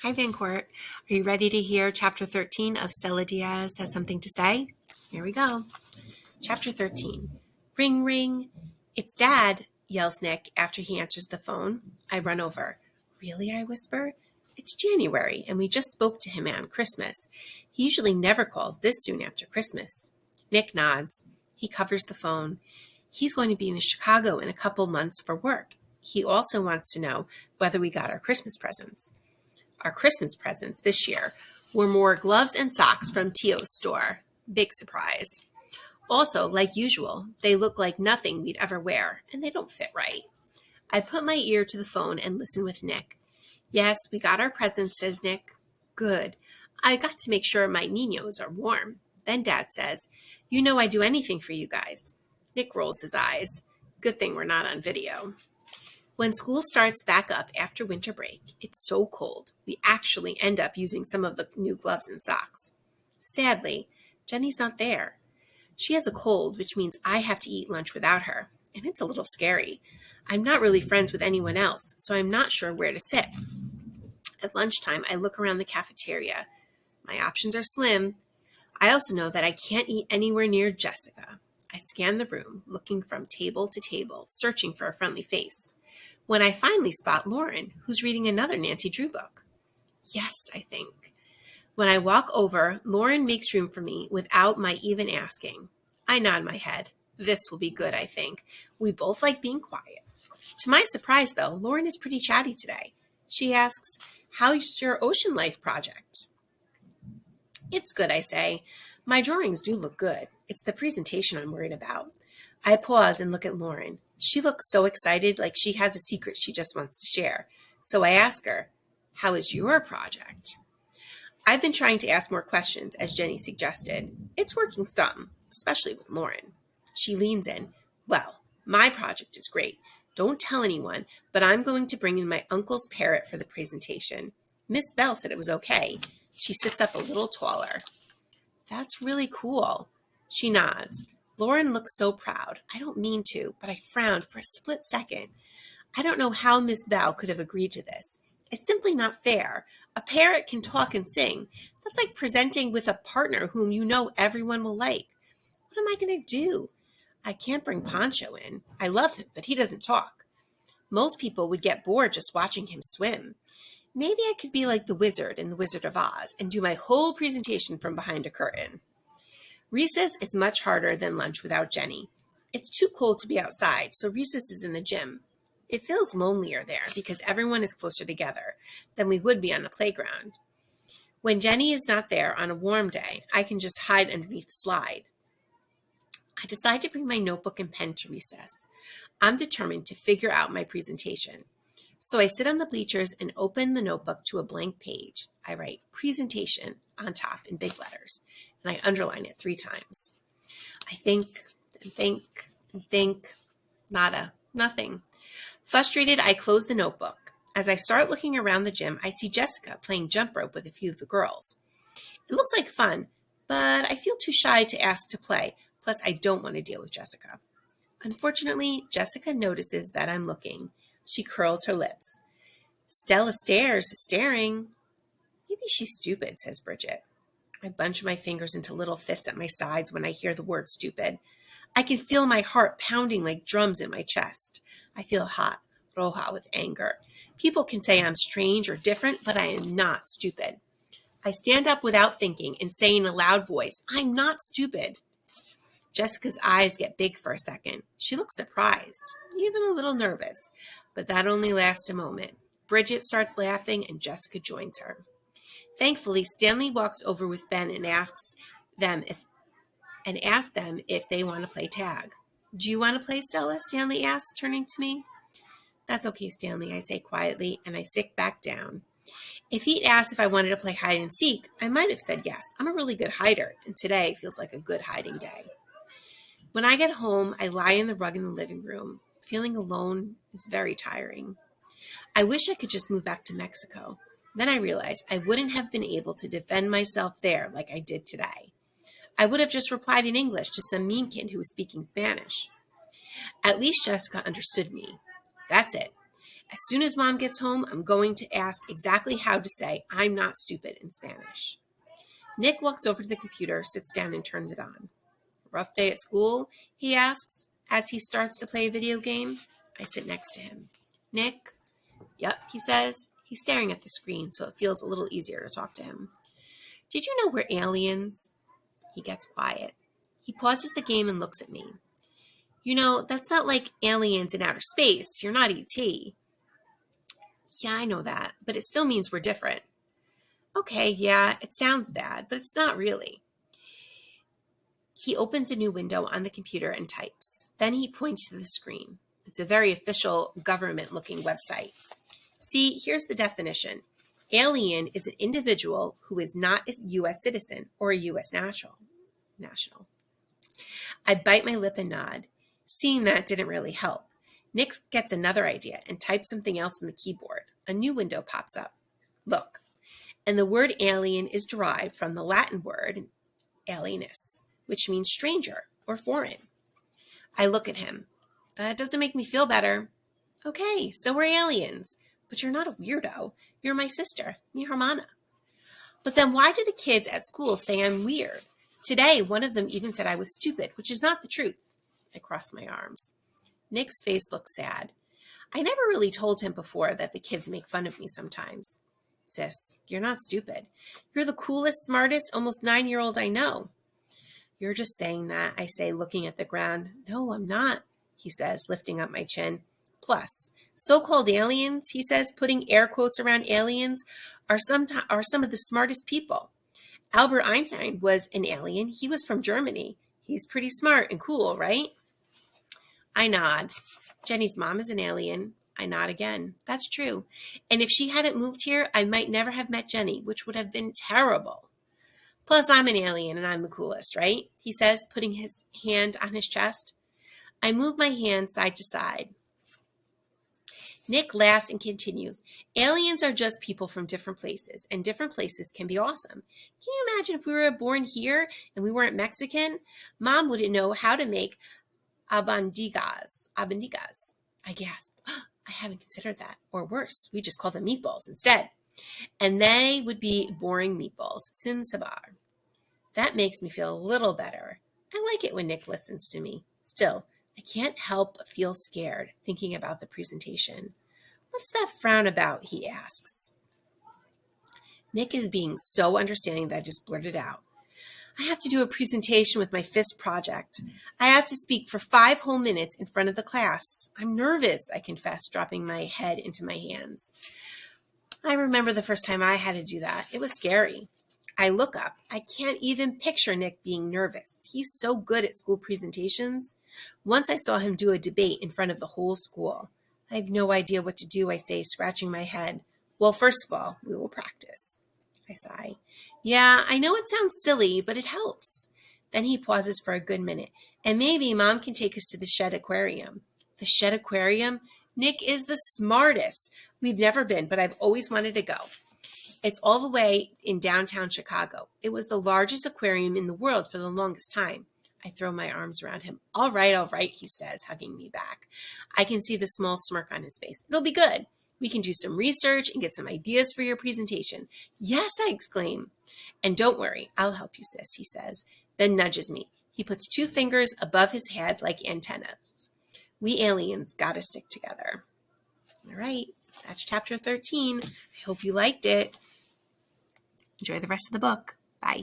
Hi, Vancourt. Are you ready to hear Chapter 13 of Stella Diaz Has Something to Say? Here we go. Chapter 13. Ring, ring. It's Dad, yells Nick after he answers the phone. I run over. Really, I whisper. It's January, and we just spoke to him on Christmas. He usually never calls this soon after Christmas. Nick nods. He covers the phone. He's going to be in Chicago in a couple months for work. He also wants to know whether we got our Christmas presents. Our Christmas presents this year were more gloves and socks from Tio's store. Big surprise. Also, like usual, they look like nothing we'd ever wear, and they don't fit right. I put my ear to the phone and listen with Nick. Yes, we got our presents, says Nick. Good. I got to make sure my niños are warm. Then Dad says, you know I'd do anything for you guys. Nick rolls his eyes. Good thing we're not on video. When school starts back up after winter break, it's so cold, we actually end up using some of the new gloves and socks. Sadly, Jenny's not there. She has a cold, which means I have to eat lunch without her, and it's a little scary. I'm not really friends with anyone else, so I'm not sure where to sit. At lunchtime, I look around the cafeteria. My options are slim. I also know that I can't eat anywhere near Jessica. I scan the room, looking from table to table, searching for a friendly face. When I finally spot Lauren, who's reading another Nancy Drew book. Yes, I think. When I walk over, Lauren makes room for me without my even asking. I nod my head. This will be good, I think. We both like being quiet. To my surprise, though, Lauren is pretty chatty today. She asks, how's your ocean life project? It's good, I say. My drawings do look good. It's the presentation I'm worried about. I pause and look at Lauren. She looks so excited, like she has a secret she just wants to share. So I ask her, how is your project? I've been trying to ask more questions, as Jenny suggested. It's working some, especially with Lauren. She leans in. Well, my project is great. Don't tell anyone, but I'm going to bring in my uncle's parrot for the presentation. Miss Bell said it was okay. She sits up a little taller. That's really cool. She nods. Lauren looks so proud. I don't mean to, but I frowned for a split second. I don't know how Miss Bell could have agreed to this. It's simply not fair. A parrot can talk and sing. That's like presenting with a partner whom you know everyone will like. What am I going to do? I can't bring Poncho in. I love him, but he doesn't talk. Most people would get bored just watching him swim. Maybe I could be like the wizard in The Wizard of Oz and do my whole presentation from behind a curtain. Recess is much harder than lunch without Jenny. It's too cold to be outside, so recess is in the gym. It feels lonelier there because everyone is closer together than we would be on a playground. When Jenny is not there on a warm day, I can just hide underneath the slide. I decide to bring my notebook and pen to recess. I'm determined to figure out my presentation. So I sit on the bleachers and open the notebook to a blank page. I write presentation on top in big letters, and I underline it 3 times. I think, nada, nothing. Frustrated, I close the notebook. As I start looking around the gym, I see Jessica playing jump rope with a few of the girls. It looks like fun, but I feel too shy to ask to play, plus I don't want to deal with Jessica. Unfortunately, Jessica notices that I'm looking. She curls her lips. Stella staring. Maybe she's stupid, says Bridget. I bunch my fingers into little fists at my sides when I hear the word stupid. I can feel my heart pounding like drums in my chest. I feel hot, roja with anger. People can say I'm strange or different, but I am not stupid. I stand up without thinking and say in a loud voice, I'm not stupid. Jessica's eyes get big for a second. She looks surprised, even a little nervous, but that only lasts a moment. Bridget starts laughing and Jessica joins her. Thankfully, Stanley walks over with Ben and asks them if they want to play tag. Do you want to play, Stella? Stanley asks, turning to me. That's okay, Stanley, I say quietly, and I sit back down. If he'd asked if I wanted to play hide and seek, I might have said yes. I'm a really good hider, and today feels like a good hiding day. When I get home, I lie in the rug in the living room. Feeling alone is very tiring. I wish I could just move back to Mexico. Then I realized I wouldn't have been able to defend myself there like I did today. I would have just replied in English to some mean kid who was speaking Spanish. At least Jessica understood me. That's it. As soon as Mom gets home, I'm going to ask exactly how to say I'm not stupid in Spanish. Nick walks over to the computer, sits down, and turns it on. Rough day at school? He asks as he starts to play a video game. I sit next to him. Nick? Yep, he says. He's staring at the screen, so it feels a little easier to talk to him. Did you know we're aliens? He gets quiet. He pauses the game and looks at me. You know, that's not like aliens in outer space. You're not E.T. Yeah, I know that, but it still means we're different. Okay, yeah, it sounds bad, but it's not really. He opens a new window on the computer and types. Then he points to the screen. It's a very official government-looking website. See, here's the definition. Alien is an individual who is not a U.S. citizen or a U.S. national. I bite my lip and nod. Seeing that didn't really help. Nick gets another idea and types something else on the keyboard. A new window pops up. Look, and the word alien is derived from the Latin word alienus, which means stranger or foreign. I look at him. That doesn't make me feel better. Okay, so we're aliens. But you're not a weirdo. You're my sister, mi hermana. But then why do the kids at school say I'm weird? Today, one of them even said I was stupid, which is not the truth. I cross my arms. Nick's face looks sad. I never really told him before that the kids make fun of me sometimes. Sis, you're not stupid. You're the coolest, smartest, almost 9-year-old I know. You're just saying that, I say, looking at the ground. No, I'm not, he says, lifting up my chin. Plus, so-called aliens, he says, putting air quotes around aliens, are some of the smartest people. Albert Einstein was an alien. He was from Germany. He's pretty smart and cool, right? I nod. Jenny's mom is an alien. I nod again. That's true. And if she hadn't moved here, I might never have met Jenny, which would have been terrible. Plus, I'm an alien and I'm the coolest, right? He says, putting his hand on his chest. I move my hand side to side. Nick laughs and continues. Aliens are just people from different places, and different places can be awesome. Can you imagine if we were born here and we weren't Mexican? Mom wouldn't know how to make abandigas. I gasp. I haven't considered that. Or worse, we just call them meatballs instead. And they would be boring meatballs. Sin sabar. That makes me feel a little better. I like it when Nick listens to me. Still, I can't help but feel scared thinking about the presentation. What's that frown about? He asks. Nick is being so understanding that I just blurted out. I have to do a presentation with my FIST project. I have to speak for 5 whole minutes in front of the class. I'm nervous, I confess, dropping my head into my hands. I remember the first time I had to do that. It was scary. I look up. I can't even picture Nick being nervous. He's so good at school presentations. Once I saw him do a debate in front of the whole school. I have no idea what to do, I say, scratching my head. Well, first of all, we will practice. I sigh. Yeah, I know it sounds silly, but it helps. Then he pauses for a good minute. And maybe Mom can take us to the Shed Aquarium. The Shed Aquarium? Nick is the smartest. We've never been, but I've always wanted to go. It's all the way in downtown Chicago. It was the largest aquarium in the world for the longest time. I throw my arms around him. All right, he says, hugging me back. I can see the small smirk on his face. It'll be good. We can do some research and get some ideas for your presentation. Yes, I exclaim. And don't worry, I'll help you, sis, he says, then nudges me. He puts 2 fingers above his head like antennas. We aliens gotta stick together. All right, that's chapter 13. I hope you liked it. Enjoy the rest of the book. Bye.